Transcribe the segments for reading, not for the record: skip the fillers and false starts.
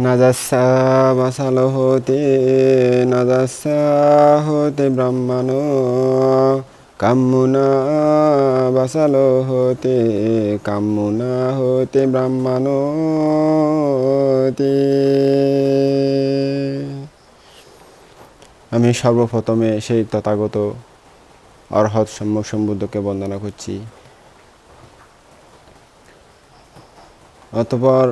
নাজাসা বাসালো হতে ব্রাহ্মণ কামুনা বাসালো হতে ব্রাহ্মণ আমি সর্বপ্রথমে সেই তথাগত অরহৎ সম্যক সম্বুদ্ধকে বন্দনা করছি। অতঃপর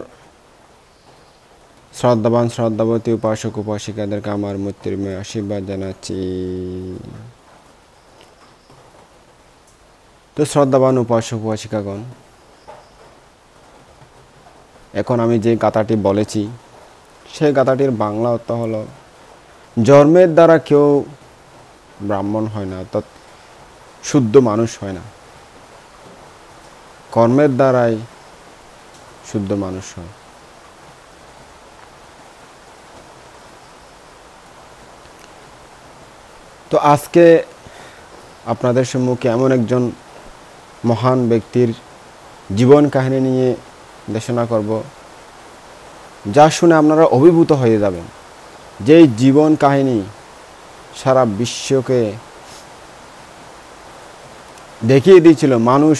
শ্রদ্ধাবান শ্রদ্ধাবতী উপাসক উপাসিকাদেরকে আমার মৈত্রীময় আশীর্বাদ জানাচ্ছি। তো শ্রদ্ধাবান উপাসক উপাসিকাগণ, এখন আমি যে গাথাটি বলেছি সেই গাথাটির বাংলা অর্থ হলো, জন্মের দ্বারা কেউ ব্রাহ্মণ হয় না, অর্থাৎ শুদ্ধ মানুষ হয় না, কর্মের দ্বারাই শুদ্ধ মানুষ হয়। তো আজকে আপনাদের সম্মুখে এমন একজন মহান ব্যক্তির জীবন কাহিনী নিয়ে দেশনা করব, যা শুনে আপনারা অভিভূত হয়ে যাবেন। যেই জীবন কাহিনী সারা বিশ্বকে দেখিয়ে দিয়েছিল মানুষ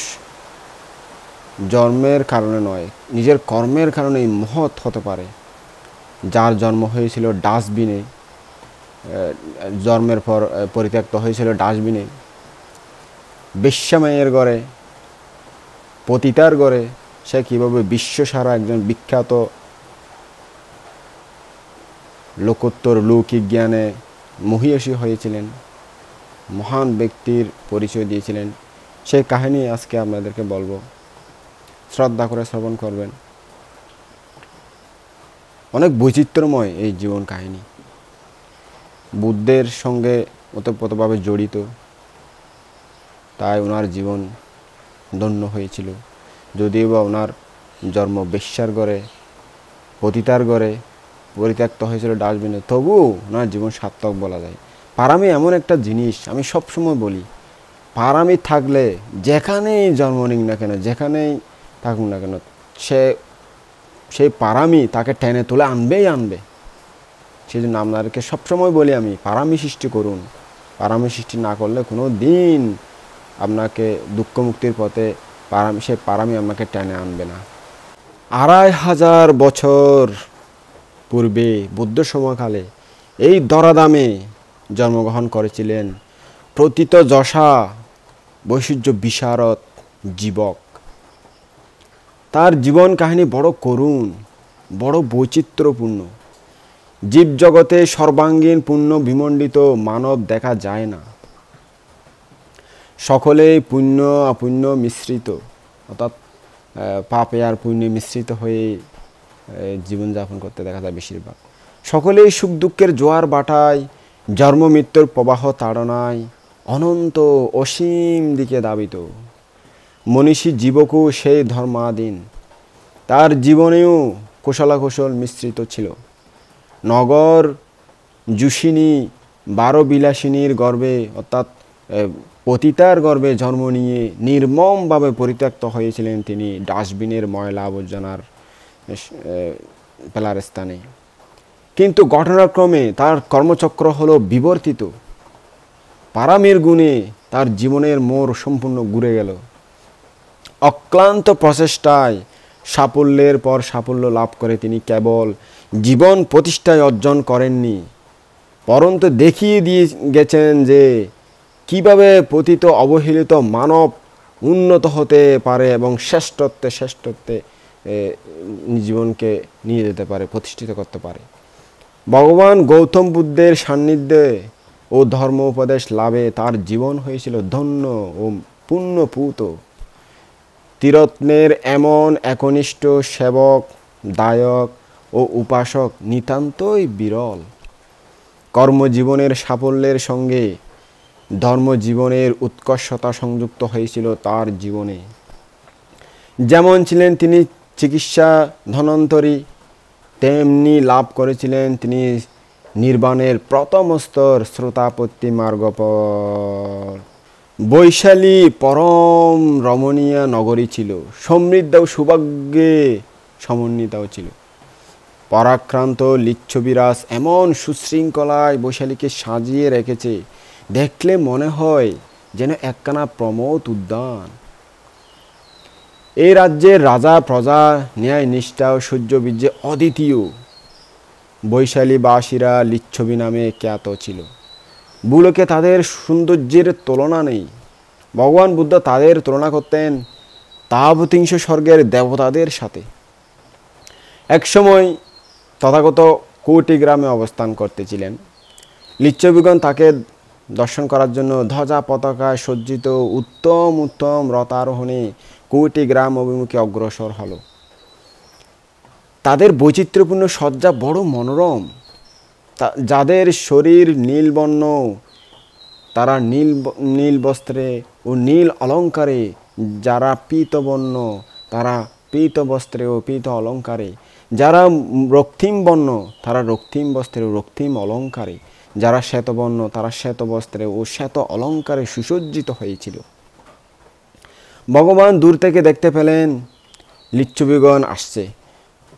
জন্মের কারণে নয়, নিজের কর্মের কারণেই মহৎ হতে পারে। যার জন্ম হয়েছিল ডাস্টবিনে, জন্মের পর পরিত্যক্ত হয়েছিল ডাস্টবিনে, বেশ্যামায়ের ঘরে, পতিতার ঘরে, সে কীভাবে বিশ্বসারা একজন বিখ্যাত লোকোত্তর লৌকিক জ্ঞানে মহীয়সী হয়েছিলেন, মহান ব্যক্তির পরিচয় দিয়েছিলেন। সেই কাহিনী আজকে আপনাদেরকে বলবো, শ্রদ্ধা করে শ্রবণ করবেন। অনেক বৈচিত্র্যময় এই জীবন কাহিনী, বুদ্ধের সঙ্গে ওতপ্রোতভাবে জড়িত, তাই ওনার জীবন ধন্য হয়েছিল। যদিও বা ওনার জন্ম বেশ্যার ঘরে, পতিতার ঘরে, পরিত্যক্ত হয়েছিল ডাস্টবিনে, তবুও ওনার জীবন সার্থক বলা যায়। পারামি এমন একটা জিনিস, আমি সবসময় বলি, পারামি থাকলে যেখানেই জন্ম নিক না কেন, যেখানেই থাকুক না কেন, সেই পারামি তাকে টেনে তুলে আনবেই আনবে। সেই জন্য আপনাদেরকে সবসময় বলি আমি, পারামি সৃষ্টি করুন। পারামি সৃষ্টি না করলে কোনো দিন আপনাকে দুঃখ মুক্তির পথে সেই পারামি আপনাকে টেনে আনবে না। 2500 বছর পূর্বে বুদ্ধ সময়কালে এই দরাদামে জন্মগ্রহণ করেছিলেন প্রথিত যশা বৈশিষ্ট্য বিশারদ জীবক। তার জীবন কাহিনী বড় করুণ, বড় বৈচিত্র্যপূর্ণ। জীবজগতে সর্বাঙ্গীন পুণ্য বিমণ্ডিত মানব দেখা যায় না। সকলেই পুণ্য অপুণ্য মিশ্রিত, অর্থাৎ পাপে আর পুণ্যে মিশ্রিত হয়ে জীবনযাপন করতে দেখা যায় বেশিরভাগ। সকলেই সুখ দুঃখের জোয়ার বাটায়, জন্ম মৃত্যুর প্রবাহ তাড়নায় অনন্ত অসীম দিকে দাবিত। মনীষী জীবকও সেই ধর্মাধীন, তার জীবনেও কুশলাকুশল মিশ্রিত ছিল। নগর জুসিনী 12 বিলাসিনীর গর্ভে, অর্থাৎ পতিতার গর্ভে জন্ম নিয়ে নির্মমভাবে পরিত্যক্ত হয়েছিলেন তিনি ডাস্টবিনের ময়লা আবর্জনার ফেলার স্থানে। কিন্তু ঘটনাক্রমে তার কর্মচক্র হলো বিবর্তিত। পারামির গুণে তার জীবনের মোড় সম্পূর্ণ ঘুরে গেল। অক্লান্ত প্রচেষ্টায় সাফল্যের পর সাফল্য লাভ করে তিনি কেবল জীবন প্রতিষ্ঠায় অর্জন করেননি, পরন্তু দেখিয়ে দিয়ে গেছেন যে কিভাবে পতিত অবহেলিত মানব উন্নত হতে পারে এবং শ্রেষ্ঠত্বে জীবনকে নিয়ে যেতে পারে, প্রতিষ্ঠিত করতে পারে। ভগবান গৌতম বুদ্ধের সান্নিধ্যে ও ধর্ম উপদেশ লাভে তার জীবন হয়েছিল ধন্য ও পুণ্যপূত। ত্রিরত্নের এমন একনিষ্ঠ সেবক, দায়ক ও উপাসক নিতান্তই বিরল। কর্মজীবনের সাফল্যের সঙ্গে ধর্মজীবনের উৎকর্ষতা সংযুক্ত হয়েছিল তার জীবনে। যেমন ছিলেন তিনি চিকিৎসা ধনন্তরী, তেমনি লাভ করেছিলেন তিনি নির্বাণের প্রথম স্তর শ্রোতাপত্তি মার্গপর। বৈশালী পরম রমণীয় নগরী ছিল, সমৃদ্ধ ও সৌভাগ্যে সমন্বিতাও ছিল। পরাক্রান্ত লিচ্ছবিরাজ এমন সুশৃঙ্খলায় বৈশালীকে সাজিয়ে রেখেছে, দেখলে মনে হয় যেন একখানা প্রমোদ উদ্যান। এই রাজ্যের রাজা প্রজা ন্যায় নিষ্ঠা ও সূর্যবীর্যে অদ্বিতীয়। বৈশালীবাসীরা লিচ্ছবি নামে খ্যাত ছিল। ভূলোকে তাদের সৌন্দর্যের তুলনা নেই। ভগবান বুদ্ধ তাদের তুলনা করতেন তাবতিংশ স্বর্গের দেবতাদের সাথে। একসময় তথাগত কৌটি গ্রামে অবস্থান করতেছিলেন। লিচ্ছবিগণ তাকে দর্শন করার জন্য ধ্বজা পতাকায় সজ্জিত উত্তম উত্তম রথারোহণে কৌটি গ্রাম অভিমুখে অগ্রসর হলো। তাদের বৈচিত্র্যপূর্ণ সজ্জা বড় মনোরম। যাদের শরীর নীলবর্ণ, তারা নীল বস্ত্রে ও নীল অলঙ্কারে, যারা পীতবর্ণ তারা পীত বস্ত্রে ও পীত অলঙ্কারে, যারা রক্তিম বর্ণ তারা রক্তিম বস্ত্রে ও রক্তিম অলঙ্কারে, যারা শ্বেতবর্ণ তারা শ্বেত বস্ত্রে ও শ্বেত অলঙ্কারে সুসজ্জিত হয়েছিল। ভগবান দূর থেকে দেখতে পেলেন লিচ্ছবিগণ আসছে।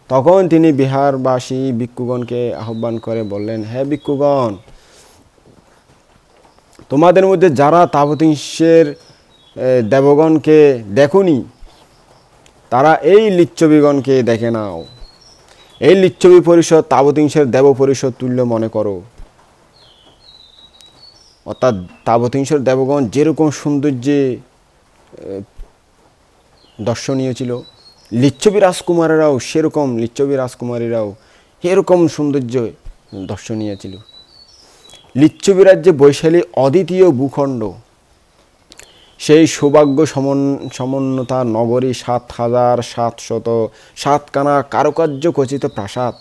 তখন তিনি বিহারবাসী ভিক্ষুগণকে আহ্বান করে বললেন, হে ভিক্ষুগণ, তোমাদের মধ্যে যারা তাবতিংশের দেবগণকে দেখুনি, তারা এই লিচ্ছবিগণকে দেখে নাও। এই লিচ্ছবি পরিষদ তাবতিংশের দেব পরিষদ তুল্য মনে করো। অর্থাৎ তাবতিংশের দেবগণ যেরকম সৌন্দর্যে দর্শনীয় ছিল, লিচ্ছবি রাজকুমারেরাও সেরকম, লিচ্ছবি রাজকুমারীরাও এরকম সৌন্দর্য দর্শনীয় ছিল। লিচ্ছবি রাজ্যে বৈশালী অদ্বিতীয় ভূখণ্ড। সেই সৌভাগ্য সমন্বতা নগরী ৭,৭০৭খানা কারুকার্য খচিত প্রাসাদ,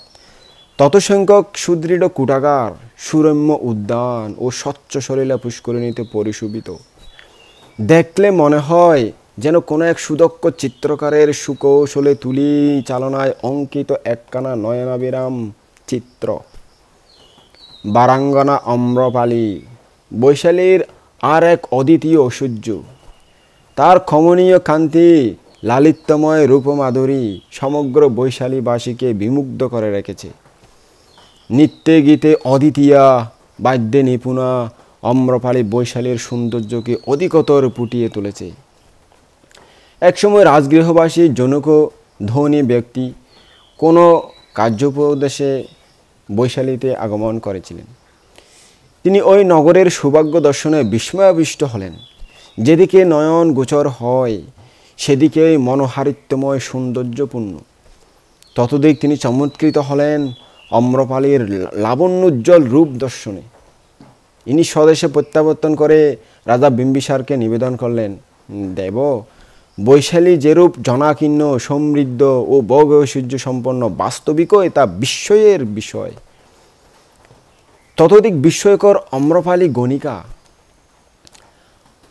তত সংখ্যক সুদৃঢ় কুটাগার, সুরম্য উদ্যান ও স্বচ্ছ সলিলা পুষ্করিণীতে পরিশোভিত। দেখলে মনে হয় যেন কোনো এক সুদক্ষ চিত্রকারের সুকৌশলে তুলি চালনায় অঙ্কিত একখানা নয়নাবিরাম চিত্র। বারাঙ্গনা আম্রপালি বৈশালীর আর এক অদ্বিতীয় ঐশ্বর্য। তার কমনীয় কান্তি, লালিত্যময় রূপমাধুরী সমগ্র বৈশালীবাসীকে বিমুগ্ধ করে রেখেছে। নৃত্যে গীতে অদ্বিতীয়া, বাদ্যে নিপুণা আম্রপালি বৈশালীর সৌন্দর্যকে অধিকতর ফুটিয়ে তুলেছে। একসময় রাজগৃহবাসী জনক ধনী ব্যক্তি কোনো কার্যোপদেশে বৈশালীতে আগমন করেছিলেন। তিনি ওই নগরের সৌভাগ্য দর্শনে বিস্ময়াবিষ্ট হলেন। যেদিকে নয়ন গোচর হয় সেদিকেই মনোহারিত্যময় সৌন্দর্যপূর্ণ। ততদিক তিনি চমৎকৃত হলেন আম্রপালির লাবণ্যোজ্জ্বল রূপ দর্শনে। ইনি স্বদেশে প্রত্যাবর্তন করে রাজা বিম্বিসারকে নিবেদন করলেন, দেব, বৈশালী যেরূপ জনাকীর্ণ, সমৃদ্ধ ও ভোগ ঐশ্বর্য সম্পন্ন, বাস্তবিকই তা বিস্ময়ের বিষয়। ততোধিক বিস্ময়কর আম্রপালি গণিকা।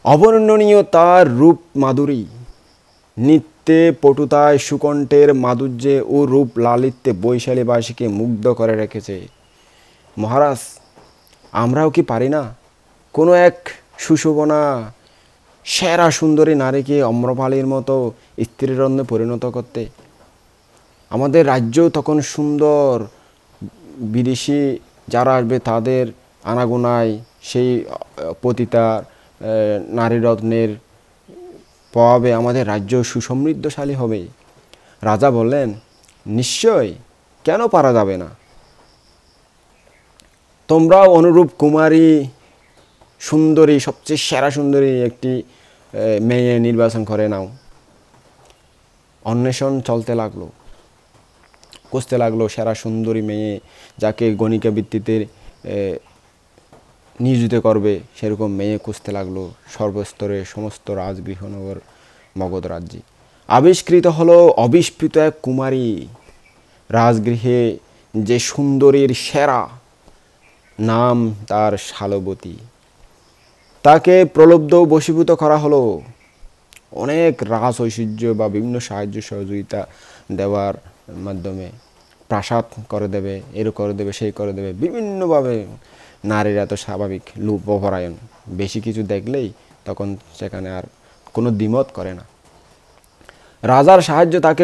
অবর্ণনীয় তার রূপ মাধুরী। নৃত্যে পটুতায় সুকণ্ঠের মাধুর্যে ও রূপ লালিত্যে বৈশালীবাসীকে মুগ্ধ করে রেখেছে। মহারাজ, আমরাও কি পারি না কোনো এক সুশোভনা সেরা সুন্দরী নারীকে আম্রপালির মতো স্ত্রীরত্নে পরিণত করতে? আমাদের রাজ্য তখন সুন্দর, বিদেশি যারা আসবে তাদের আনাগোনায় সেই পতিতা নারীরত্নের প্রভাবে আমাদের রাজ্য সুসমৃদ্ধশালী হবে। রাজা বললেন, নিশ্চয়, কেন পারা যাবে না? তোমরাও অনুরূপ কুমারী সুন্দরী, সবচেয়ে সেরা সুন্দরী একটি মেয়ে নির্বাচন করে নাও। অন্বেষণ চলতে লাগলো, খুঁজতে লাগলো সেরা সুন্দরী মেয়ে, যাকে গণিকা ভিত্তিতে নিয়োজিত করবে সেরকম মেয়ে খুঁজতে লাগলো সর্বস্তরে, সমস্ত রাজগৃহনগর মগধ রাজ্যে। আবিষ্কৃত হলো অবিস্মৃত এক কুমারী। রাজগৃহে যে সুন্দরীর সেরা, নাম তার শালবতী। তাকে প্রলব্ধ বশীভূত করা হলো। অনেক রাজ ঐশ্বর্য বা বিভিন্ন সাহায্য সহযোগিতা দেওয়ার মাধ্যমে প্রাসাদ করে দেবে, এর করে দেবে, সেই করে দেবে, বিভিন্নভাবে। নারীরা তো স্বাভাবিক লোভপরায়ণ, বেশি কিছু দেখলেই তখন সেখানে আর কোনো দ্বিমত করে না। রাজার সাহায্যে তাকে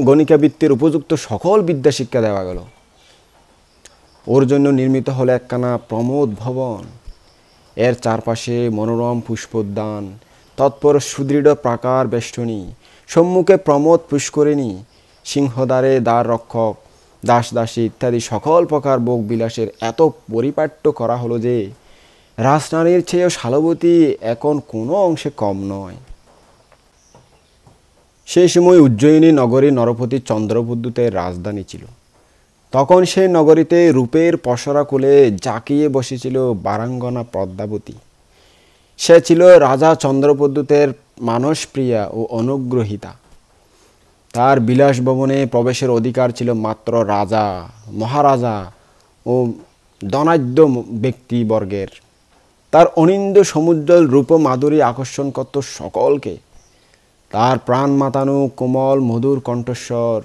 গণিকাবৃত্তির উপযুক্ত সকল বিদ্যা শিক্ষা দেওয়া গেল। ওর জন্য নির্মিত হলো একখানা প্রমোদ ভবন। এর চারপাশে মনোরম পুষ্পোদ্যান, তৎপর সুদৃঢ় প্রাকার বেষ্টনী, সম্মুখে প্রমোদ পুষ্করিণী, সিংহদ্বারে দ্বার রক্ষক, দাস দাসী ইত্যাদি সকল প্রকার ভোগ বিলাসের এত পরিপাট্য করা হলো যে রাজনারীর চেয়েও শালবতী এখন কোনো অংশে কম নয়। সেই সময় উজ্জয়িনী নগরী নরপতি চন্দ্রবুদ্ধের রাজধানী ছিল। তখন সেই নগরীতে রূপের পসরা কোলে জাঁকিয়ে বসেছিল বারাঙ্গনা পদ্মাবতী। সে ছিল রাজা চন্দ্রবুদ্ধের মানসপ্রিয়া ও অনুগ্রহিতা। তার বিলাস ভবনে প্রবেশের অধিকার ছিল মাত্র রাজা, মহারাজা ও ধনাঢ্য ব্যক্তিবর্গের। তার অনিন্দ্য সমুজ্জ্বল রূপ মাধুরী আকর্ষণ করত সকলকে। তার প্রাণ মাতানো কোমল মধুর কণ্ঠস্বর,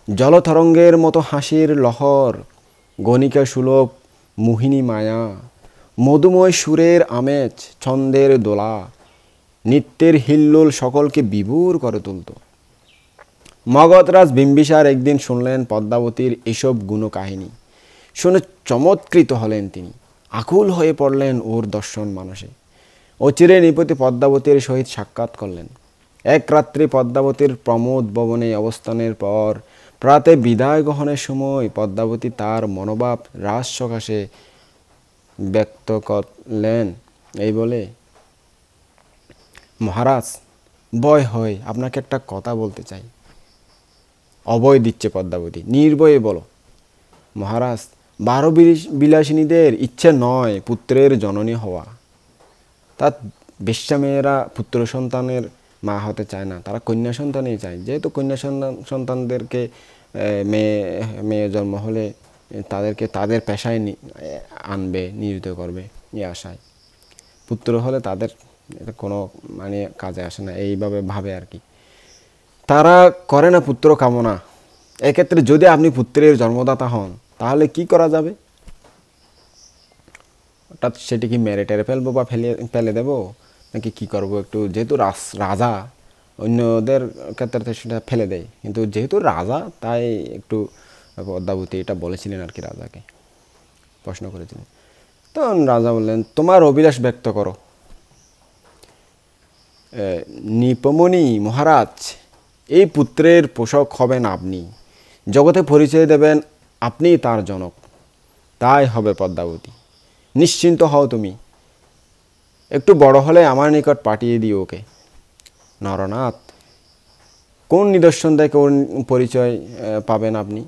জলতরঙ্গের মতো হাসির লহর, গণিকা সুলভ মোহিনী মায়া, মধুময় সুরের আমেজ, ছন্দের দোলা, নৃত্যের হিল্লোল সকলকে বিভোর করে তুলত। মগধরাজ বিম্বিসার একদিন শুনলেন পদ্মাবতীর এসব গুণকাহিনী। শুনে চমৎকৃত হলেন তিনি, আকুল হয়ে পড়লেন ওর দর্শন মানসে। অচিরে নৃপতি পদ্মাবতীর সহিত সাক্ষাৎ করলেন। এক রাত্রি পদ্মাবতীর প্রমোদ ভবনে অবস্থানের পর প্রাতে বিদায় গ্রহণের সময় পদ্মাবতী তার মনোভাব রাজ সকাশে ব্যক্ত করলেন এই বলে, মহারাজ, ভয় হয়, আপনাকে একটা কথা বলতে চাই। অভয় দিচ্ছে পদ্মাবতী, নির্ভয়ে বলো। মহারাজ, 12 বিলাসিনীদের ইচ্ছে নয় পুত্রের জননী হওয়া। তার বেশ্যা মেয়েরা পুত্র সন্তানের মা হতে চায় না, তারা কন্যা সন্তানই চায়। যেহেতু কন্যা সন্তানদেরকে মেয়ে জন্ম হলে তাদেরকে তাদের পেশায় আনবে, নিয়োজিত করবে এই আশায়। পুত্র হলে তাদের কোনো মানে কাজে আসে না, এইভাবে ভাবে আর কি। তারা করে না পুত্র কামনা। এক্ষেত্রে যদি আপনি পুত্রের জন্মদাতা হন তাহলে কি করা যাবে? অর্থাৎ সেটি কি মেরে টেরে ফেলবো বা ফেলে দেবো, নাকি কি করব? একটু যেহেতু রাজা, অন্যদের ক্ষেত্রে সেটা ফেলে দেয়, কিন্তু যেহেতু রাজা তাই একটু পদ্মাবতী এটা বলেছিলেন আর কি, রাজাকে প্রশ্ন করেছিলেন। তখন রাজা বললেন, তোমার অভিলাষ ব্যক্ত করো। নিপমণি, মহারাজ, এই পুত্রের পোষক হবেন আপনি, জগতে পরিচয় দেবেন আপনি তার জনক, তাই হবে পদ্মাবতী। নিশ্চিন্ত হও তুমি, একটু বড় হলে আমার নিকট পাঠিয়ে দিও ওকে। নরনাথ, কোন নিদর্শন দেখে ওর পরিচয় পাবেন আপনি?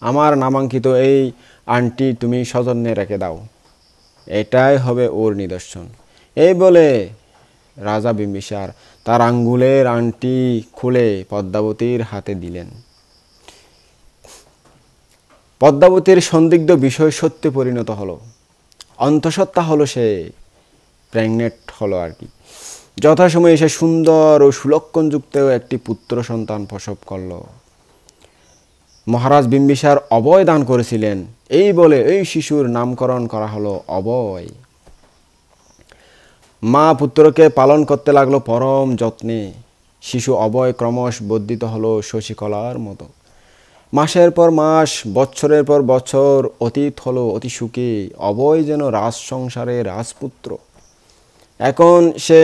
আমার নামাঙ্কিত এই আংটি তুমি সযত্নে রেখে দাও, এটাই হবে ওর নিদর্শন। এই বলে রাজা বিম্বিসার তার আঙ্গুলের আংটি খুলে পদ্মাবতীর হাতে দিলেন। পদ্মাবতীর সন্দিগ্ধ বিষয় সত্যে পরিণত হলো, অন্তঃসত্ত্বা হলো, সে প্রেগনেন্ট হলো আর কি। যথাসময়ে সে সুন্দর ও সুলক্ষণযুক্ত একটি পুত্র সন্তান প্রসব করল। মহারাজ বিম্বিসার অভয় দান করেছিলেন, এই বলে এই শিশুর নামকরণ করা হলো অভয়। মা পুত্রকে পালন করতে লাগলো পরম যত্নে। শিশু অভয় ক্রমশ বর্ধিত হলো শশীকলার মতো। মাসের পর মাস, বছরের পর বছর অতীত হলো অতি সুখে। অভয় যেন রাজ সংসারে রাজপুত্র। এখন সে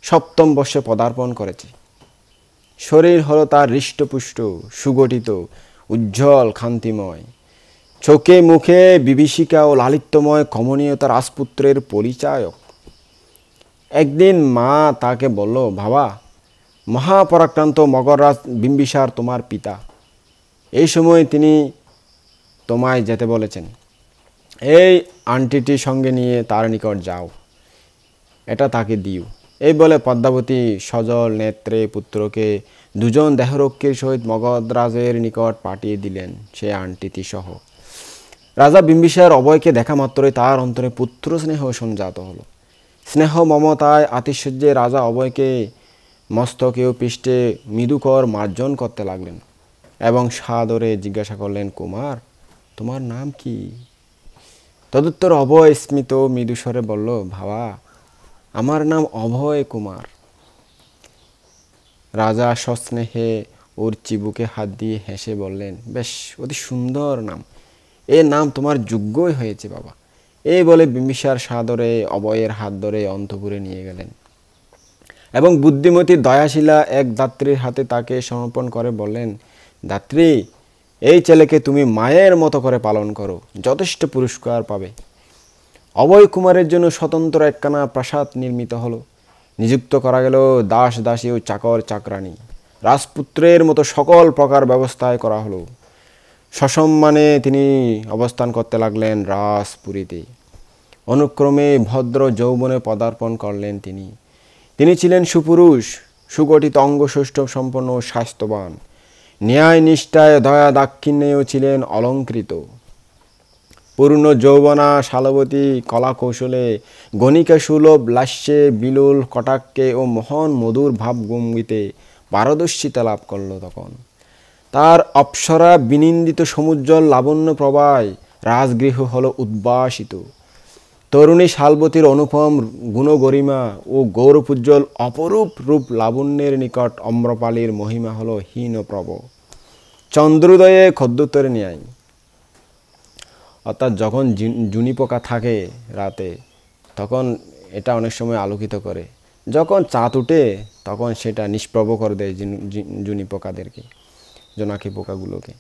7ম বর্ষে পদার্পণ করেছে। শরীর হলো তার হৃষ্টপুষ্ট, সুগঠিত, উজ্জ্বল, কান্তিময়। চোখে মুখে বিভীষিকা ও লালিত্যময় কমনীয়তা রাজপুত্রের পরিচায়ক। একদিন মা তাকে বলল, বাবা, মহাপরাক্রান্ত মগধরাজ বিম্বিসার তোমার পিতা, এই সময় তিনি তোমায় যেতে বলেছেন। এই আংটিটি সঙ্গে নিয়ে তার নিকট যাও, এটা তাকে দিও। এই বলে পদ্মাবতী সজল নেত্রে পুত্রকে 2 জন দেহরক্ষীর সহিত মগধরাজের নিকট পাঠিয়ে দিলেন, সে আংটিটি সহ। রাজা বিম্বিসার অভয়কে দেখা মাত্রই তার অন্তরে পুত্র স্নেহ সঞ্জাত হলো। স্নেহ মমতায় আতিশয্যে রাজা অভয়কে মস্তকে ও পৃষ্ঠে মৃদুকর মার্জন করতে লাগলেন এবং সাদরে জিজ্ঞাসা করলেন, কুমার, তোমার নাম কি? তদুত্তর অভয় স্মিত মৃদুস্বরে বলল, বাবা, আমার নাম অভয় কুমার। রাজা সস্নেহে ওর চিবুকে হাত দিয়ে হেসে বললেন, বেশ অতি সুন্দর নাম, এ নাম তোমার যোগ্যই হয়েছে বাবা। এই বলে বিম্বিসার সাদরে অভয়ের হাত ধরে অন্তপুরে নিয়ে গেলেন এবং বুদ্ধিমতী দয়াশীলা এক দাত্রীর হাতে তাকে সমর্পণ করে বললেন, দাত্রী, এই ছেলেকে তুমি মায়ের মতো করে পালন করো, যথেষ্ট পুরস্কার পাবে। অভয় কুমারের জন্য স্বতন্ত্র একখানা প্রাসাদ নির্মিত হলো। নিযুক্ত করা গেল দাস দাসী ও চাকর চাকরানী। রাজপুত্রের মতো সকল প্রকার ব্যবস্থায় করা হলো। সসম্মানে তিনি অবস্থান করতে লাগলেন রাজপুরীতে। অনুক্রমে ভদ্র যৌবনে পদার্পণ করলেন তিনি। তিনি ছিলেন সুপুরুষ, সুগঠিত অঙ্গসৌষ্ঠ সম্পন্ন, স্বাস্থ্যবান, ন্যায় নিষ্ঠায় দয়া দাক্ষিণ্যেও ছিলেন অলঙ্কৃত। পূর্ণ যৌবনা শালবতী কলা কৌশলে, গণিকা সুলভ লাস্যে, বিলোল কটাক্ষে ও মহান মধুর ভাবভঙ্গিতে পারদর্শিতা লাভ করল। তখন তার অপ্সরা বিনিন্দিত সমুজ্জ্বল লাবণ্য প্রবায় রাজগৃহ হল উদ্ভাসিত। তরুণী শালবতীর অনুপম গুণগরিমা ও গৌরবোজ্জ্বল অপরূপ রূপ লাবণ্যের নিকট অম্রপালির মহিমা হল হীনপ্রভ, চন্দ্রোদয়ে খদ্যোতের ন্যায়। অর্থাৎ যখন জুনি পোকা থাকে রাতে, তখন এটা অনেক সময় আলোকিত করে, যখন চাঁদ উঠে তখন সেটা নিষ্প্রভ করে দেয় জুনি পোকাদেরকে, জোনাকি পোকাগুলোকে।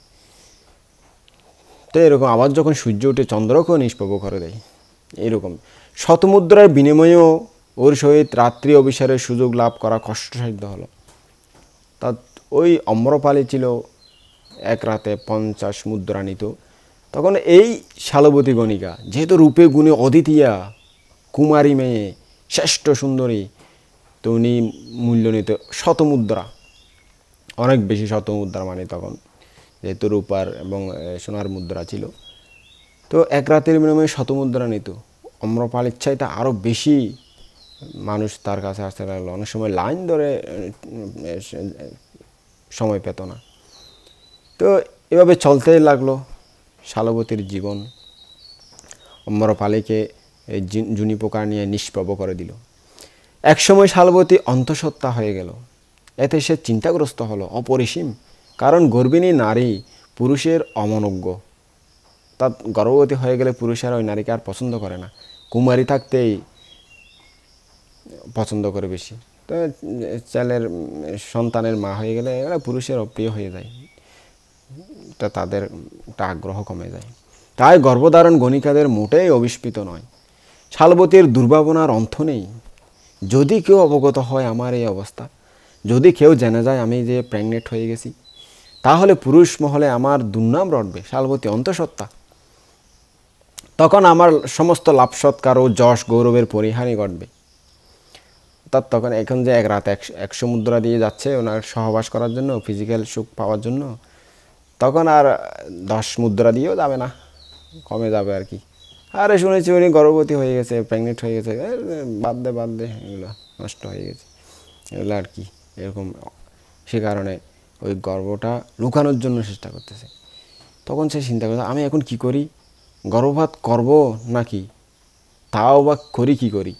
তো এরকম আবার যখন সূর্য উঠে চন্দ্রকেও নিষ্প্রভ করে দেয়। এরকম শতমুদ্রার বিনিময়েও ওর সহিত রাত্রি অভিসারের সুযোগ লাভ করা কষ্টসাধ্য হলো। তা ওই অম্রপালি ছিল এক রাতে 50 মুদ্রা নিত। তখন এই শালবতী গণিকা, যেহেতু রূপে গুণে অদ্বিতীয়া, কুমারী মেয়ে, শ্রেষ্ঠ সুন্দরী, তো উনি মূল্য নিত শতমুদ্রা, অনেক বেশি শতমুদ্রা, মানে তখন যেহেতু রূপার এবং সোনার মুদ্রা ছিল, তো এক রাতের বিনিময়ে শতমুদ্রা নিত। অম্রপাল ইচ্ছায় তা আরও বেশি মানুষ তার কাছে আসতে লাগলো। অনেক সময় লাইন ধরে সময় পেত না। তো এভাবে চলতেই লাগলো শালবতীর জীবন। অম্রপালিকে এই জুনি পোকা নিয়ে নিষ্প্রভ করে দিল। একসময় শালবতী অন্তঃসত্ত্বা হয়ে গেল। এতে সে চিন্তাগ্রস্ত হলো অপরিসীম, কারণ গর্ভিণী নারী পুরুষের অমনোজ্ঞ। তার গর্ভবতী হয়ে গেলে পুরুষের ওই নারীকে আর পছন্দ করে না, কুমারী থাকতেই পছন্দ করে বেশি। তো ছেলের সন্তানের মা হয়ে গেলে এরা পুরুষের অপ্রিয় হয়ে যায়, তা তাদের একটা আগ্রহ কমে যায়। তাই গর্ভধারণ গণিকাদের মোটেই অবিস্মিত নয়। শালবতীর দুর্ভাবনার অন্ত নেই। যদি কেউ অবগত হয় আমার এই অবস্থা, যদি কেউ জেনে যায় আমি যে প্রেগনেন্ট হয়ে গেছি, তাহলে পুরুষ মহলে আমার দুর্নাম রটবে। শালবতী অন্তঃসত্ত্বা, তখন আমার সমস্ত লাভ সৎকার ও যশ গৌরবের পরিহানি ঘটবে। অর্থাৎ তখন এখন যে এক রাত 100 মুদ্রা দিয়ে যাচ্ছে ওনার সহবাস করার জন্য, ফিজিক্যাল সুখ পাওয়ার জন্য, তখন আর 10 মুদ্রা দিয়েও যাবে না, কমে যাবে আর কি। আরে শুনেছি উনি গর্ভবতী হয়ে গেছে, প্রেগনেন্ট হয়ে গেছে, বাদ দে এগুলো নষ্ট হয়ে গেছে, এগুলো আর কি, এরকম। সে কারণে ওই গর্ভটা লুকানোর জন্য চেষ্টা করতেছে। তখন সে চিন্তা করছে, আমি এখন কি করি, গর্ভপাত করব নাকি, তাও বা করি কি করি।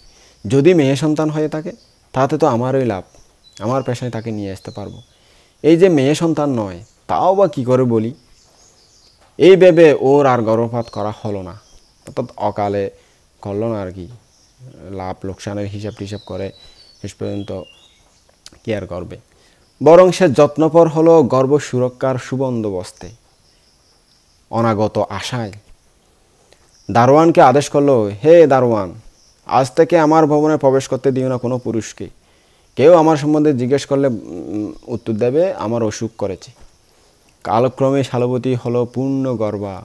যদি মেয়ে সন্তান হয়ে থাকে তাতে তো আমারই লাভ, আমার পেশায় তাকে নিয়ে আসতে পারবো। এই যে মেয়ে সন্তান নয়, তাও বা কী করে বলি। এই ভেবে ওর আর গর্ভপাত করা হলো না, অর্থাৎ অকালে করলো না আর কি। লাভ লোকসানের হিসাব টিসাব করে শেষ পর্যন্ত কি আর করবে। বরং সে যত্নপর হলো গর্ভ সুরক্ষার সুবন্দোবস্তে, অনাগত আশায়। দারোয়ানকে আদেশ করলো, হে দারোয়ান, আজ থেকে আমার ভবনে প্রবেশ করতে দিও না কোনো পুরুষকে। কেউ আমার সম্বন্ধে জিজ্ঞেস করলে উত্তর দেবে আমার অসুখ করেছে। কালক্রমে শালবতী হলো পূর্ণ গর্ভা।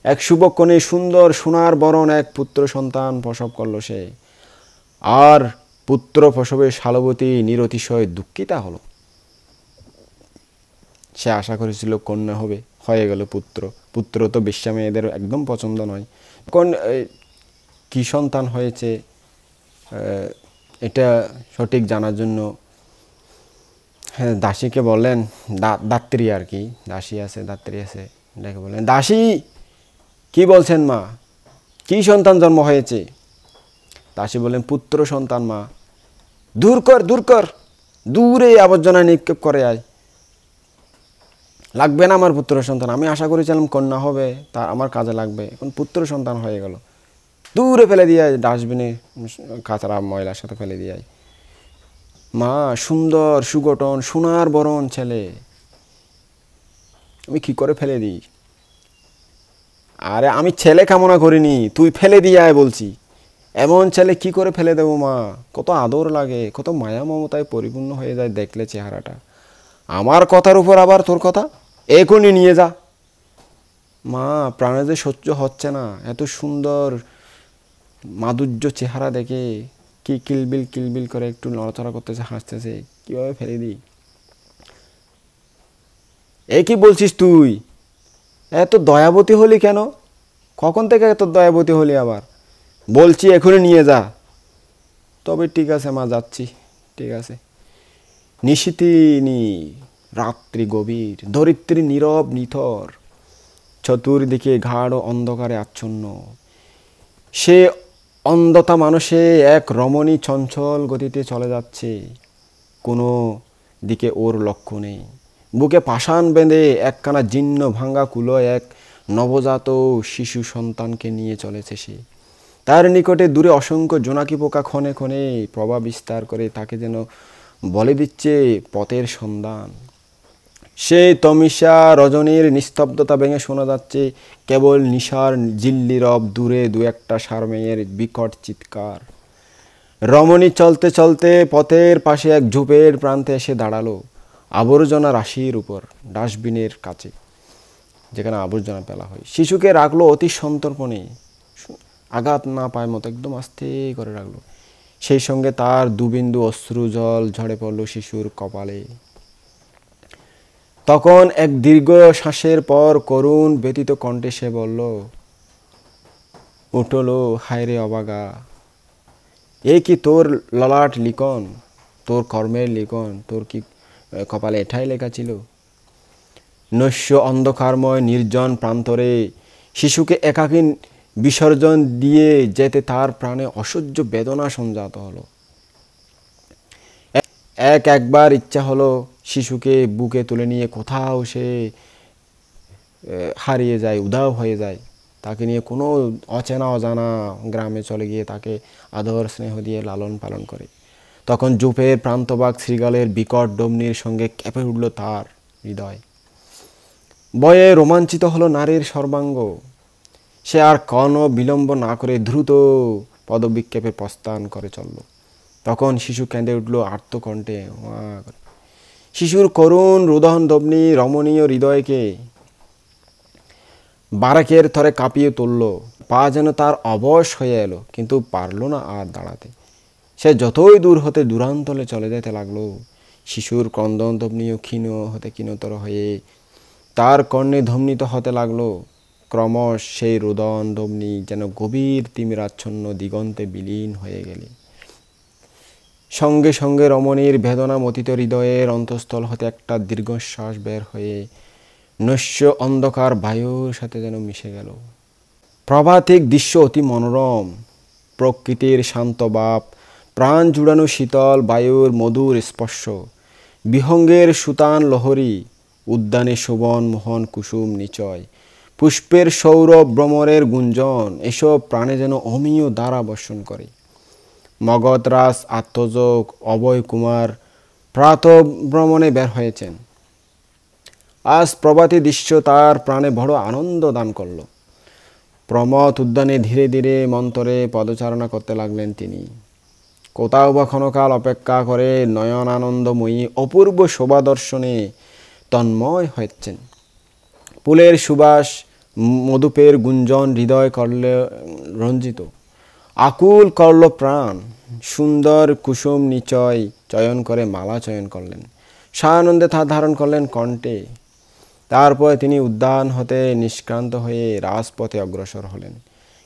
এক শুভক্ষণে সুন্দর সোনার বরণ এক পুত্র সন্তান প্রসব করল সে। আর পুত্র প্রসবে শালবতী নিরতিশয় দুঃখিতা হলো। সে আশা করেছিল কন্যা হবে, হয়ে গেল পুত্র। পুত্র তো বেশ্যা মেয়েদের একদম পছন্দ নয়। কোন কি সন্তান হয়েছে এটা সঠিক জানার জন্য দাসীকে বললেন, দাত্রী আর কি, দাসী আছে, দাত্রী আছে, এটাকে বললেন, দাসী কি বলছেন মা, কি সন্তান জন্ম হয়েছে? দাসী বললেন, পুত্র সন্তান মা। দূর কর, দূরে আবর্জনা নিক্ষেপ করে আয়, লাগবে না আমার পুত্র সন্তান। আমি আশা করেছিলাম কন্যা হবে, তা আমার কাজে লাগবে, এখন পুত্র সন্তান হয়ে গেল। দূরে ফেলে দিয়ে আয়, ডাস্টবিনে কাঁচরা ময়লার সাথে ফেলে দিয়ে আয়। মা, সুন্দর সুগঠন সোনার বরণ ছেলে, আমি কি করে ফেলে দিই? আরে আমি ছেলে কামনা করিনি, তুই ফেলে দিয়ে আয় বলছি। এমন ছেলে কি করে ফেলে দেবো মা? কত আদর লাগে, কত মায়া মমতায় পরিপূর্ণ হয়ে যায় দেখলে চেহারাটা। আমার কথার উপর আবার তোর কথা, এখনই নিয়ে যা। মা, প্রাণে যে সহ্য হচ্ছে না, এত সুন্দর মাধুর্য চেহারা দেখে কি কিলবিল কিলবিল করে একটু নড়াচড়া করতেছে, হাসতেছে, কিভাবে ফেলে দিই? এ কি বলছিস তুই? এত দয়াবতী হলি কেন? কখন থেকে এত দয়াবতী হলি আবার? বলছি এখনই নিয়ে যা। তবে ঠিক আছে মা, যাচ্ছি, ঠিক আছে। নিশীথিনী, রাত্রি গভীর, ধরিত্রী নীরব নিথর, চতুর্দিকে গাঢ় অন্ধকারে আচ্ছন্ন। সে অন্ধতা মানুষে এক রমণী চঞ্চল গতিতে চলে যাচ্ছে, কোনো দিকে ওর লক্ষ্য নেই। বুকে পাষাণ বেঁধে একখানা জীর্ণ ভাঙ্গা কুলোয় এক নবজাত শিশু সন্তানকে নিয়ে চলেছে সে। তার নিকটে দূরে অসংখ্য জোনাকি পোকা ক্ষণে ক্ষণে প্রভা বিস্তার করে তাকে যেন বলে দিচ্ছে পথের সন্ধান। সেই তমিশা রজনীর নিস্তব্ধতা ভেঙে শোনা যাচ্ছে কেবল নিশার জিল্লি রব, দূরে দু একটা ষাঁড় মেয়ের বিকট চিৎকার। রমণী চলতে চলতে পথের পাশে এক ঝোপের প্রান্তে এসে দাঁড়ালো, আবর্জনা রাশির উপর, ডাস্টবিনের কাছে যেখানে আবর্জনা ফেলা হয়। শিশুকে রাখলো অতি সন্তর্পণে, আঘাত না পায় মতো একদম আস্তে করে রাখলো। সেই সঙ্গে তার দুবিন্দু অশ্রু জল ঝরে পড়ল শিশুর কপালে। তখন এক দীর্ঘ শ্বাসের পর করুণ ব্যতীত কণ্ঠে সে বলল, উঠলো, হায়রে অবাগা, এ কি তোর ললাট লিখন, তোর কর্মের লিখন, তোর কি কপালে এটাই লেখা ছিল? নৈশ্য অন্ধকারময় নির্জন প্রান্তরে শিশুকে একাকী বিসর্জন দিয়ে যেতে তার প্রাণে অসহ্য বেদনা সংজাত হলো। একবার ইচ্ছা হলো শিশুকে বুকে তুলে নিয়ে কোথাও সে হারিয়ে যায়, উধাও হয়ে যায়, তাকে নিয়ে কোনো অচেনা অজানা গ্রামে চলে গিয়ে তাকে আদর স্নেহ দিয়ে লালন পালন করে। তখন জুপের প্রান্তবাগ শৃগালের বিকট ডমনির সঙ্গে কেঁপে উঠল তার হৃদয়। ভয়ে রোমাঞ্চিত হলো নারীর সর্বাঙ্গ। সে আর কোনো বিলম্ব না করে দ্রুত পদবিক্ষেপে প্রস্থান করে চলল। তখন শিশু কেঁদে উঠল আর্তকণ্ঠে। শিশুর করুণ রোদন দবনি রমণীয় হৃদয়কে বারাকের থরে কাঁপিয়ে তুলল। পা যেন তার অবশ হয়ে এলো, কিন্তু পারল না আর দাঁড়াতে। সে যতই দূর হতে দূরান্তলে চলে যেতে লাগলো, শিশুর ক্রন্দন ধবনিও ক্ষীণ হতে ক্ষীণতর হয়ে তার কর্ণে ধ্বনিত হতে লাগলো। ক্রমশ সেই রোদন ধবনি যেন গভীর তিমিরাচ্ছন্ন দিগন্তে বিলীন হয়ে গেলে। সঙ্গে সঙ্গে রমণীর বেদনা মথিত হৃদয়ের অন্তঃস্থল হতে একটা দীর্ঘশ্বাস বের হয়ে নৈশ্য অন্ধকার বায়ুর সাথে যেন মিশে গেল। প্রভাতিক দৃশ্য অতি মনোরম। প্রকৃতির শান্ত বাপ, প্রাণ জুড়ানো শীতল বায়ুর মধুর স্পর্শ, বিহঙ্গের সুতান লহরী, উদ্যানে শোভন মোহন কুসুম নিচয়, পুষ্পের সৌরভ ভ্রমরের গুঞ্জন, এসব প্রাণে যেন অমীয় দ্বারা বর্ষণ করে। মগধরাজ আত্মযোগ অভয় কুমার প্রাতঃভ্রমণে বের হয়েছেন। আজ প্রভাতী দৃশ্য তার প্রাণে বড় আনন্দ দান করল। প্রমথ উদ্যানে ধীরে ধীরে মন্তরে পদচারণা করতে লাগলেন তিনি। কোথাও বা ক্ষণকাল অপেক্ষা করে নয়ন আনন্দময়ী অপূর্ব শোভা দর্শনে তন্ময় হয়েছেন। ফুলের সুবাস, মধুপের গুঞ্জন হৃদয় করলে রঞ্জিত, আকুল করল প্রাণ। সুন্দর কুসুম নিচয় চয়ন করে মালা চয়ন করলেন, সানন্দে তা ধারণ করলেন কণ্ঠে। তারপরে তিনি উদ্যান হতে নিষ্ক্রান্ত হয়ে রাজপথে অগ্রসর হলেন।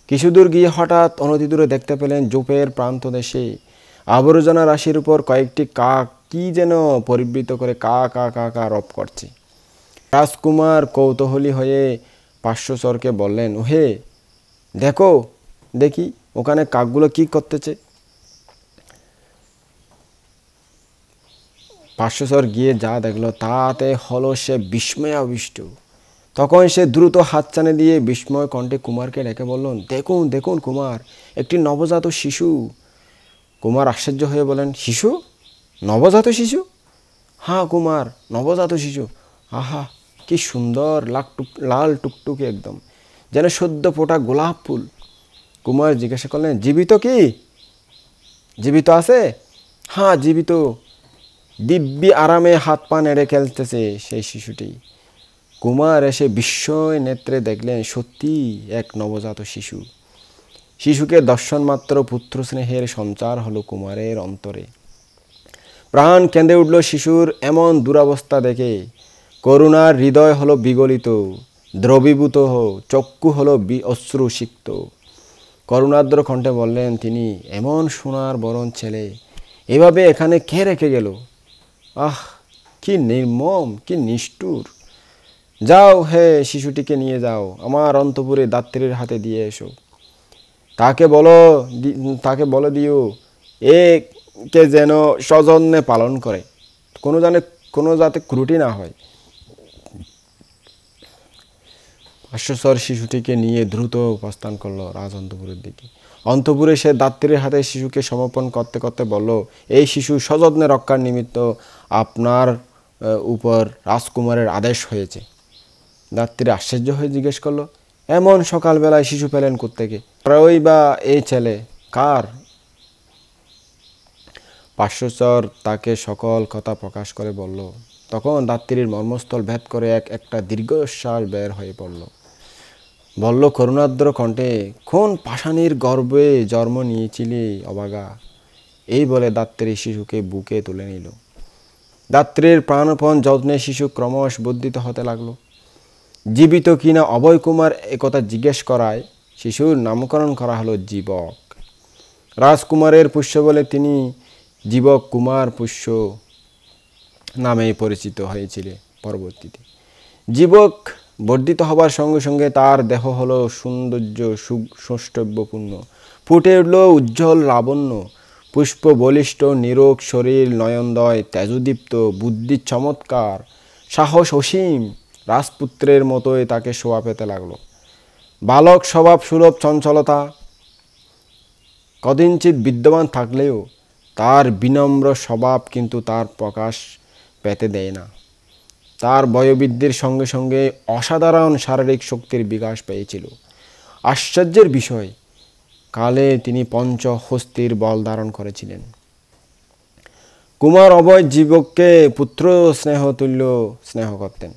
কিছুদূর গিয়ে হঠাৎ অনতিদূরে দেখতে পেলেন জোপের প্রান্তদেশে আবর্জনা রাশির উপর কয়েকটি কাক কি যেন পরিবৃত করে কা কা কা কা রব করছে। রাজকুমার কৌতূহলী হয়ে পার্শ্বচরকে বললেন, ওহে দেখো দেখি ওখানে কাকগুলো কি করতেছে। পার্শ্বচর গিয়ে যা দেখলো তাতে হলো সে বিস্ময়ে আবিষ্ট। তখন সে দ্রুত হাত টানে দিয়ে বিস্ময় কণ্ঠে কুমারকে ডেকে বলল, দেখুন দেখুন কুমার, একটি নবজাত শিশু। কুমার আশ্চর্য হয়ে বলেন, শিশু? নবজাত শিশু? হ্যাঁ কুমার, নবজাত শিশু। আহা, কি সুন্দর, লাল টুকটুকে একদম, যেন সদ্য ফোটা গোলাপ ফুল। কুমার জিজ্ঞাসা করলেন, জীবিত কি? জীবিত আছে? হ্যাঁ জীবিত। দিব্যি আরামে হাত পা নেড়ে খেলতেছে সেই শিশুটি। কুমার এসে বিস্ময় নেত্রে দেখলেন সত্যি এক নবজাত শিশু। শিশুকে দর্শন মাত্র পুত্র স্নেহের সঞ্চার হলো কুমারের অন্তরে। প্রাণ কেঁদে উঠল শিশুর এমন দুরবস্থা দেখে। করুণার হৃদয় হলো বিগলিত, দ্রবীভূত, চক্ষু হলো অশ্রুসিক্ত। করুণাদ্র কণ্ঠে বললেন তিনি, এমন সোনার বরণ ছেলে এভাবে এখানে কে রেখে গেল? আহ, কি নির্মম, কি নিষ্ঠুর। যাও, হে শিশুটিকে নিয়ে যাও, আমার অন্তপুরে দাত্রীর হাতে দিয়ে এসো। তাকে বলে দিও একে যেন সযত্নে পালন করে, কোনো যাতে ত্রুটি না হয়। পার্শ্বচর শিশুটিকে নিয়ে দ্রুত প্রস্থান করলো রাজ অন্তপুরের দিকে। অন্তপুরে সে দাত্রীর হাতে শিশুকে সমর্পণ করতে করতে বলল, এই শিশু সযত্নে রক্ষার নিমিত্ত আপনার উপর রাজকুমারের আদেশ হয়েছে। দাত্রী আশ্চর্য হয়ে জিজ্ঞেস করলো, এমন সকালবেলায় শিশু পেলেন কোত্থেকে? ওই বা এই ছেলে কার? পার্শ্বচর তাকে সকল কথা প্রকাশ করে বলল। তখন দাত্রীর মর্মস্থল ভেদ করে একটা দীর্ঘশ্বাস বের হয়ে পড়ল। বলল করুণাদ্র কণ্ঠে, কোন পাষাণীর গর্ভে জন্ম নিয়েছিলি অবাগা? এই বলে দাত্রী শিশুকে বুকে তুলে নিল। দাত্রীর প্রাণপণ যত্নে শিশু ক্রমশ বর্ধিত হতে লাগলো। জীবিত কিনা অভয় কুমার একথা জিজ্ঞেস করায় শিশুর নামকরণ করা হলো জীবক। রাজকুমারের পুষ্য বলে তিনি জীবক কুমার পুষ্য নামে পরিচিত হয়েছিলেন। পরবর্তীতে জীবক বর্ধিত হবার সঙ্গে সঙ্গে তার দেহ হলো সৌন্দর্য সৌষ্ঠব্যপূর্ণ, ফুটে উঠল উজ্জ্বল লাবণ্য। পুষ্প বলিষ্ঠ, নিরোগ শরীর, নয়নদয় তেজদীপ্ত, বুদ্ধি চমৎকার, সাহস অসীম। রাজপুত্রের মতোই তাকে শোভা পেতে লাগলো। বালক স্বভাব সুলভ চঞ্চলতা কদিঞ্চিত বিদ্যমান থাকলেও তার বিনম্র স্বভাব কিন্তু তার প্রকাশ পেতে দেয় না। তার বয়োবৃদ্ধির সঙ্গে সঙ্গে অসাধারণ শারীরিক শক্তির বিকাশ পেয়েছিল। আশ্চর্যের বিষয়, কালে তিনি পঞ্চহস্তির বল ধারণ করেছিলেন। কুমার অভয় জীবককে পুত্র স্নেহতুল্য স্নেহ করতেন।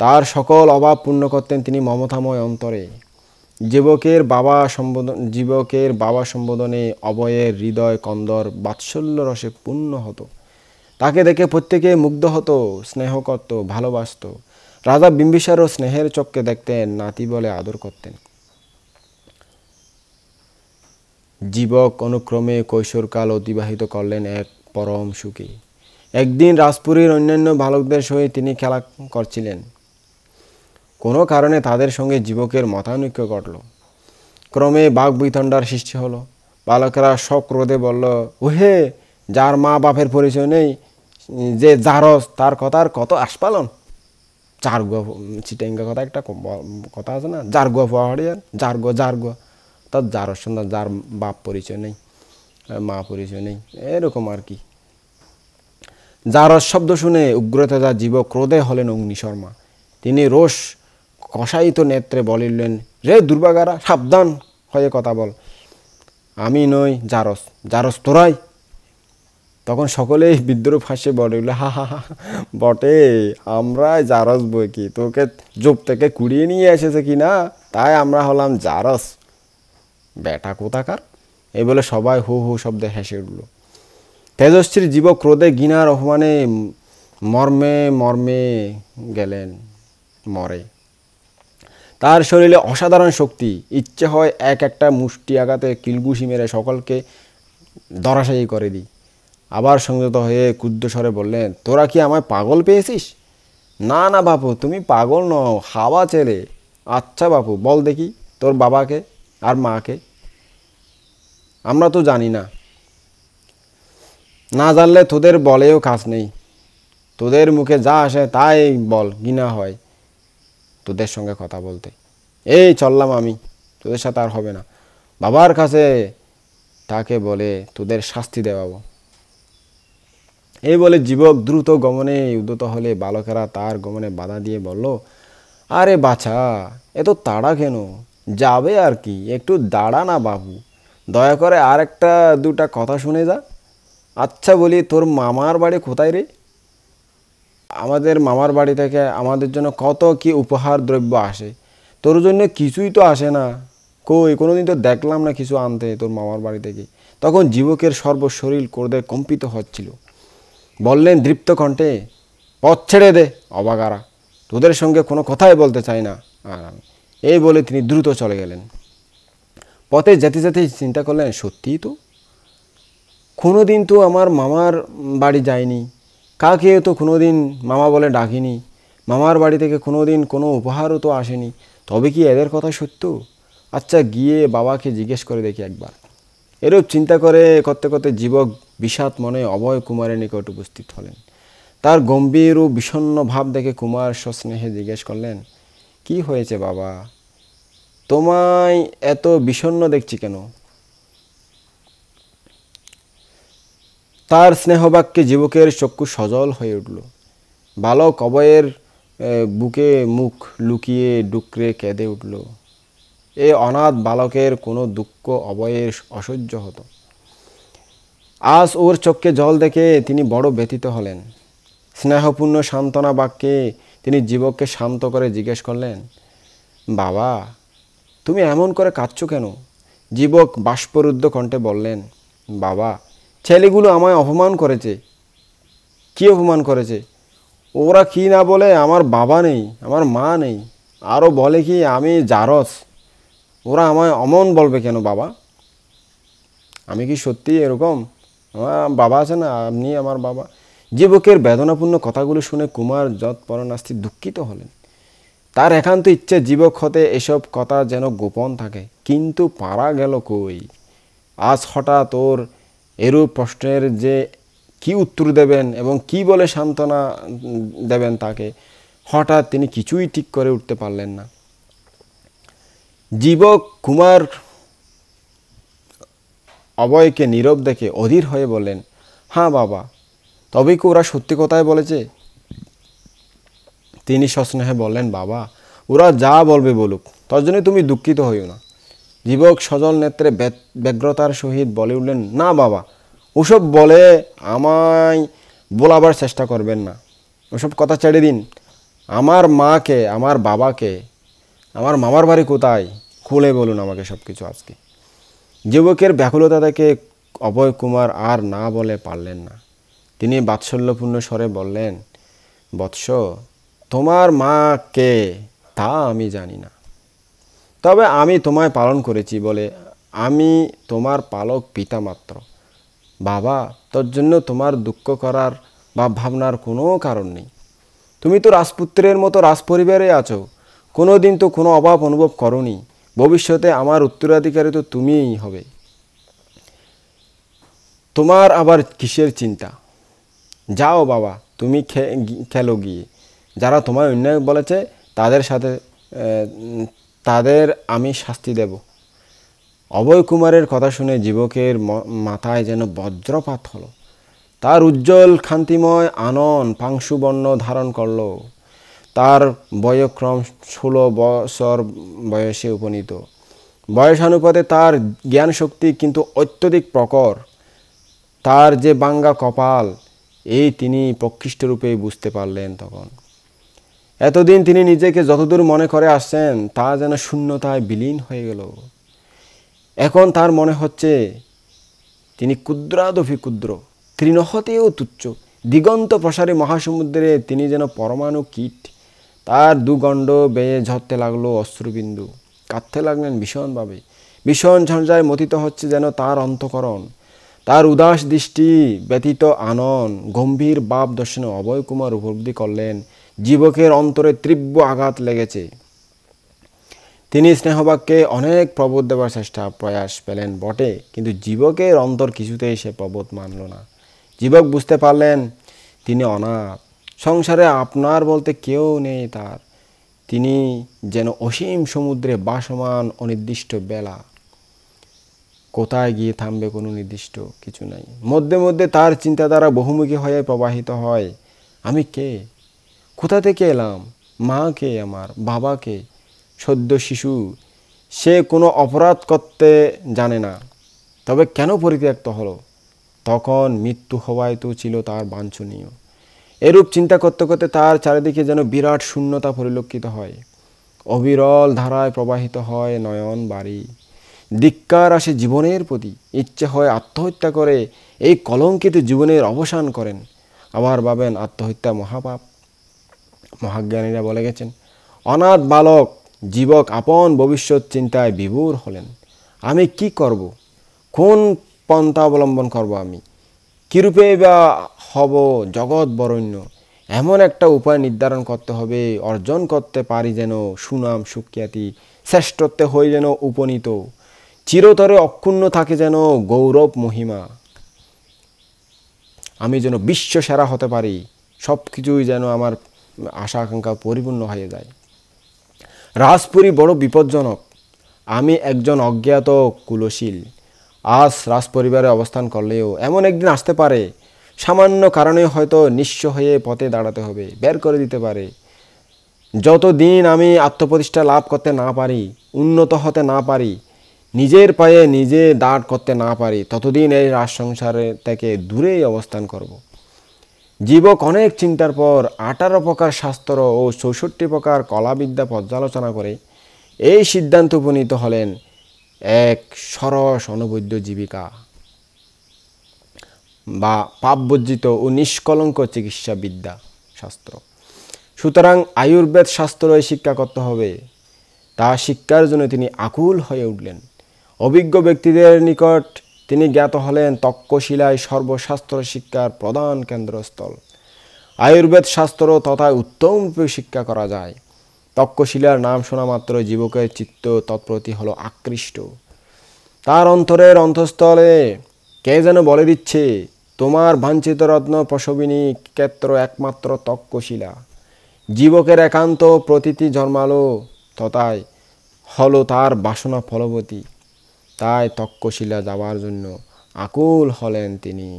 তার সকল অভাব পূর্ণ করতেন তিনি মমতাময় অন্তরে। জীবকের বাবা সম্বোধনে অভয়ের হৃদয় কন্দর বাৎসল্য রসে পূর্ণ হতো। তাকে দেখে প্রত্যেকে মুগ্ধ হতো, স্নেহ করত, ভালোবাসত। রাজা বিম্বিসারও স্নেহের চক্ষে দেখতেন, নাতি বলে আদর করতেন। জীবক অনুক্রমে কৈশোরকাল অতিবাহিত করলেন এক পরম সুখে। একদিন রাজপুরীর অন্যান্য বালকদের সহিত তিনি খেলা করছিলেন। কোনো কারণে তাদের সঙ্গে জীবকের মতানৈক্য ঘটল। ক্রমে বাকবিতণ্ডার সৃষ্টি হলো। বালকেরা সক্রোধে বলল, ওহে, যার মা বাপের পরিচয় নেই, যে জারস, তার কথার কত আস্পালন। চিটাঙ্গা কথা একটা কথা আছে না, জারগুয়া পাহাড়িয়ার জারগুয়া তার জারস সন্তান, যার বাপ পরিচয় নেই, মা পরিচয় নেই, এরকম আর কি। জারস শব্দ শুনে উগ্রতেজা জীবক ক্রোধে হলেন অগ্নিশর্মা। তিনি রোষ কষায়িত নেত্রে বলিলেন, রে দুর্বাগারা, সাবধান হয়ে কথা বল। আমি নই জারস, জারস তোরাই। তখন সকলেই বিদ্রুপ হাসে বলে উঠল, হা হা হা, বটে, আমরাই জারস বই কি, তোকে জোপ থেকে কুড়িয়ে নিয়ে এসেছে কি না, তাই আমরা হলাম জারস, বেটা কোথাকার। এই বলে সবাই হু হু শব্দে হেসে উঠল। তেজস্বীর জীবক ক্রোধে ঘৃণার অপমানে মর্মে মর্মে গেলেন মরে। তার শরীরে অসাধারণ শক্তি, ইচ্ছে হয় একটা মুষ্টি আঘাতে কিলঘুষি মেরে সকলকে ধরাশায়ী করে দিই। আবার সংযত হয়ে ক্ষুদ্র স্বরে বললেন, তোরা কি আমায় পাগল পেয়েছিস? না না বাপু, তুমি পাগল নও, হাওয়া ছেলে। আচ্ছা বাপু, বল দেখি তোর বাবাকে আর মাকে। আমরা তো জানি না। না জানলে তোদের বলেও কাজ নেই, তোদের মুখে যা আসে তাই বল, ঘৃণা হয় তোদের সঙ্গে কথা বলতে। এই চললাম আমি, তোদের সাথে আর হবে না। বাবার কাছে তাকে বলে তোদের শাস্তি দেওয়াবো। এই বলে যুবক দ্রুত গমনে উদ্যত হলে বালকেরা তার গমনে বাধা দিয়ে বলল, আরে বাছা, এত তাড়া কেন? যাবে আর কি, একটু দাঁড়া না বাবু, দয়া করে আর একটা দুটা কথা শুনে যা। আচ্ছা বলি, তোর মামার বাড়ি কোথায় রে? আমাদের মামার বাড়ি থেকে আমাদের জন্য কত কি উপহার দ্রব্য আসে, তোর জন্য কিছুই তো আসে না। কই, কোনোদিন তো দেখলাম না কিছু আনতে তোর মামার বাড়ি থেকে। তখন যুবকের সর্বশরীর ক্রোধে কম্পিত হচ্ছিল। বললেন দৃপ্ত কণ্ঠে, পথ ছেড়ে দে অবাগারা, তোদের সঙ্গে কোনো কথাই বলতে চাই না আর আমি। এই বলে তিনি দ্রুত চলে গেলেন। পথে যেতে যেতেই চিন্তা করলেন, সত্যিই তো, কোনোদিন তো আমার মামার বাড়ি যায়নি, কাকেও তো কোনোদিন মামা বলে ডাকিনি, মামার বাড়ি থেকে কোনোদিন কোনো উপহারও তো আসেনি, তবে কি এদের কথা সত্য? আচ্ছা, গিয়ে বাবাকে জিজ্ঞেস করে দেখি একবার। এরূপ চিন্তা করতে করতে যুবক বিষাদ মনে অভয় কুমারের নিকট উপস্থিত হলেন। তার গম্ভীর ও বিষণ্ণ ভাব দেখে কুমার সস্নেহে জিজ্ঞেস করলেন, কি হয়েছে বাবা, তোমায় এত বিষণ্ণ দেখছি কেন? তার স্নেহবাক্যে যুবকের চক্ষু সজল হয়ে উঠল। বালক অভয়ের বুকে মুখ লুকিয়ে ডুকরে কেঁদে উঠল। এ অনাথ বালকের কোনো দুঃখ অভয়ের অসহ্য হতো। আজ ওর চোখে জল দেখে তিনি বড় ব্যথিত হলেন। স্নেহপূর্ণ সান্ত্বনা বাক্যে তিনি যুবককে শান্ত করে জিজ্ঞেস করলেন, বাবা, তুমি এমন করে কাঁদছো কেন? যুবক বাষ্পরুদ্ধ কণ্ঠে বললেন, বাবা, ছেলেগুলো আমায় অপমান করেছে। কি অপমান করেছে? ওরা কি না বলে আমার বাবা নেই, আমার মা নেই, আরও বলে কি আমি জারজ। ওরা আমায় অমন বলবে কেন বাবা? আমি কি সত্যি এরকম? আমার বাবা আছে না, আপনি আমার বাবা। যুবকের বেদনাপূর্ণ কথাগুলো শুনে কুমার যৎপরনাস্তি দুঃখিত হলেন। তার একান্ত ইচ্ছে যুবক হতে এসব কথা যেন গোপন থাকে, কিন্তু পারা গেল কই। আজ হঠাৎ ওর এরূপ প্রশ্নের যে কি উত্তর দেবেন এবং কি বলে সান্ত্বনা দেবেন তাকে, হঠাৎ তিনি কিছুই ঠিক করে উঠতে পারলেন না। যুবক কুমার অভয়কে নীরব দেখে অধীর হয়ে বললেন, হ্যাঁ বাবা, তবে কি ওরা সত্যি কথাই বলেছে? তিনি সস্নেহে বললেন, বাবা, ওরা যা বলবে বলুক, তার জন্য তুমি দুঃখিত হইও না। যুবক সজল নেত্রে ব্যগ্রতার সহিত বলে উঠলেন, না বাবা, ওসব বলে আমায় বলাবার চেষ্টা করবেন না, ওসব কথা ছেড়ে দিন। আমার মাকে, আমার বাবাকে, আমার মামার বাড়ি কোথায়, খুলে বলুন আমাকে সব কিছু আজকে। যুবকের ব্যাকুলতা দেখে অভয় কুমার আর না বলে পারলেন না। তিনি বাৎসল্যপূর্ণ স্বরে বললেন, বৎস, তোমার মা কে তা আমি জানি না, তবে আমি তোমায় পালন করেছি বলে আমি তোমার পালক পিতা মাত্র। বাবা, তোর জন্য তোমার দুঃখ করার বা ভাবনার কোনো কারণ নেই। তুমি তো রাজপুত্রের মতো রাজপরিবারে আছো, কোনো দিন তো কোনো অভাব অনুভব করোনি। ভবিষ্যতে আমার উত্তরাধিকারী তো তুমিই হবে। তোমার আবার কিসের চিন্তা? যাও বাবা, তুমি খেলো গিয়ে। যারা তোমায় অন্যায় বলেছে তাদের সাথে তাদের আমি শাস্তি দেব। অভয় কুমারের কথা শুনে যুবকের মাথায় যেন বজ্রপাত হলো। তার উজ্জ্বল কান্তিময় আনন পাংশুবর্ণ ধারণ করল। তার বয়ঃক্রম 16 বছর বয়সে উপনীত। বয়সানুপাতে তার জ্ঞান শক্তি কিন্তু অত্যধিক প্রখর। তার যে বাঙ্গা কপাল, এই তিনি প্রকৃষ্টরূপে বুঝতে পারলেন। তখন এতদিন তিনি নিজেকে যতদূর মনে করে আসছেন তা যেন শূন্যতায় বিলীন হয়ে গেল। এখন তার মনে হচ্ছে তিনি ক্ষুদ্রাদপি ক্ষুদ্র, তৃণহতেও তুচ্ছ, দিগন্ত প্রসারী মহাসমুদ্রে তিনি যেন পরমাণু কীট। তার দুগণ্ড বেয়ে ঝরতে লাগলো অশ্রুবিন্দু, কাঁদতে লাগলেন ভীষণভাবে। ভীষণ ঝঞ্ঝায় মথিত হচ্ছে যেন তার অন্তঃকরণ। তার উদাস দৃষ্টি ব্যতীত আনন গম্ভীর ভাব দর্শনে অভয় কুমার উপলব্ধি করলেন যুবকের অন্তরে তীব্র আঘাত লেগেছে। তিনি স্নেহবাক্যে অনেক প্রবোধ দেওয়ার প্রয়াস পেলেন বটে, কিন্তু যুবকের অন্তর কিছুতেই সে প্রবোধ মানল না। জীবক বুঝতে পারলেন তিনি অনাথ, সংসারে আপনার বলতে কেউ নেই তার। তিনি যেন অসীম সমুদ্রে ভাসমান অনির্দিষ্ট বেলা, কোথায় গিয়ে থামবে কোনো নির্দিষ্ট কিছু নাই। মধ্যে মধ্যে তার চিন্তাধারা বহুমুখী হয়ে প্রবাহিত হয়। আমি কে, কোথা থেকে এলাম, মা কে, আমার বাবা কে, সদ্য শিশু, সে কোনো অপরাধ করতে জানে না, তবে কেন পরিত্যক্ত হলো? তখন মৃত্যু হওয়ায় তো ছিল তার বাঞ্ছনীয়। এরূপ চিন্তা করতে করতে তার চারিদিকে যেন বিরাট শূন্যতা পরিলক্ষিত হয়। অবিরল ধারায় প্রবাহিত হয় নয়ন বাড়ি। ধিক্কার আসে জীবনের প্রতি, ইচ্ছে হয় আত্মহত্যা করে এই কলঙ্কিত জীবনের অবসান করেন। আবার ভাবেন আত্মহত্যা মহাপাপ। মহাজ্ঞানীরা বলে গেছেন, অনাথ বালক জীবক আপন ভবিষ্যৎ চিন্তায় বিভোর হলেন। আমি কি করব, কোন পন্থা অবলম্বন করব, আমি কিরূপে বা হব জগৎ বরেণ্য, এমন একটা উপায় নির্ধারণ করতে হবে, অর্জন করতে পারি যেন সুনাম সুখ্যাতি, শ্রেষ্ঠত্বে হই যেন উপনীত, চিরতরে অক্ষুণ্ণ থাকে যেন গৌরব মহিমা, আমি যেন বিশ্ব সেরা হতে পারি, সব কিছুই যেন আমার আশা আকাঙ্ক্ষা পরিপূর্ণ হয়ে যায়। রাজপুরী বড় বিপজ্জনক। আমি একজন অজ্ঞাত কুলশীল, আজ রাজপরিবারে অবস্থান করলেও এমন একদিন আসতে পারে, সামান্য কারণে হয়তো নিঃস্ব হয়ে পথে দাঁড়াতে হবে, বের করে দিতে পারে। যতদিন আমি আত্মপ্রতিষ্ঠা লাভ করতে না পারি, উন্নত হতে না পারি, নিজের পায়ে নিজে দাঁড় করতে না পারি, ততদিন এই রাজ সংসারে থেকে দূরেই অবস্থান করব। জীবক অনেক চিন্তার পর 18 প্রকার শাস্ত্র ও 64 প্রকার কলাবিদ্যা পর্যালোচনা করে এই সিদ্ধান্ত উপনীত হলেন, এক সরস অনবদ্য জীবিকা বা পাপবর্জিত ও নিষ্কলঙ্ক চিকিৎসা বিদ্যা শাস্ত্র। সুতরাং আয়ুর্বেদ শাস্ত্রই শিক্ষা করতে হবে। তা শিক্ষার জন্য তিনি আকুল হয়ে উঠলেন। অভিজ্ঞ ব্যক্তিদের নিকট তিনি জ্ঞাত হলেন তক্ষশিলায় সর্বশাস্ত্র শিক্ষার প্রধান কেন্দ্রস্থল। আয়ুর্বেদ শাস্ত্র তথা উত্তম রূপে শিক্ষা করা যায়। তক্ষশিলার নাম শোনা মাত্র যুবকের চিত্ত তৎপ্রতি হলো আকৃষ্ট। তার অন্তরের অন্তঃস্থলে কে যেন বলে দিচ্ছে, তোমার বাঞ্ছিত রত্ন প্রসবিনী ক্ষেত্র একমাত্র তক্ষশিলা। যুবকের একান্ত প্রতীতি জন্মালো, তথায় হলো তার বাসনা ফলবতী। তাই তক্ষশিলা যাওয়ার জন্য আকুল হলেন তিনি।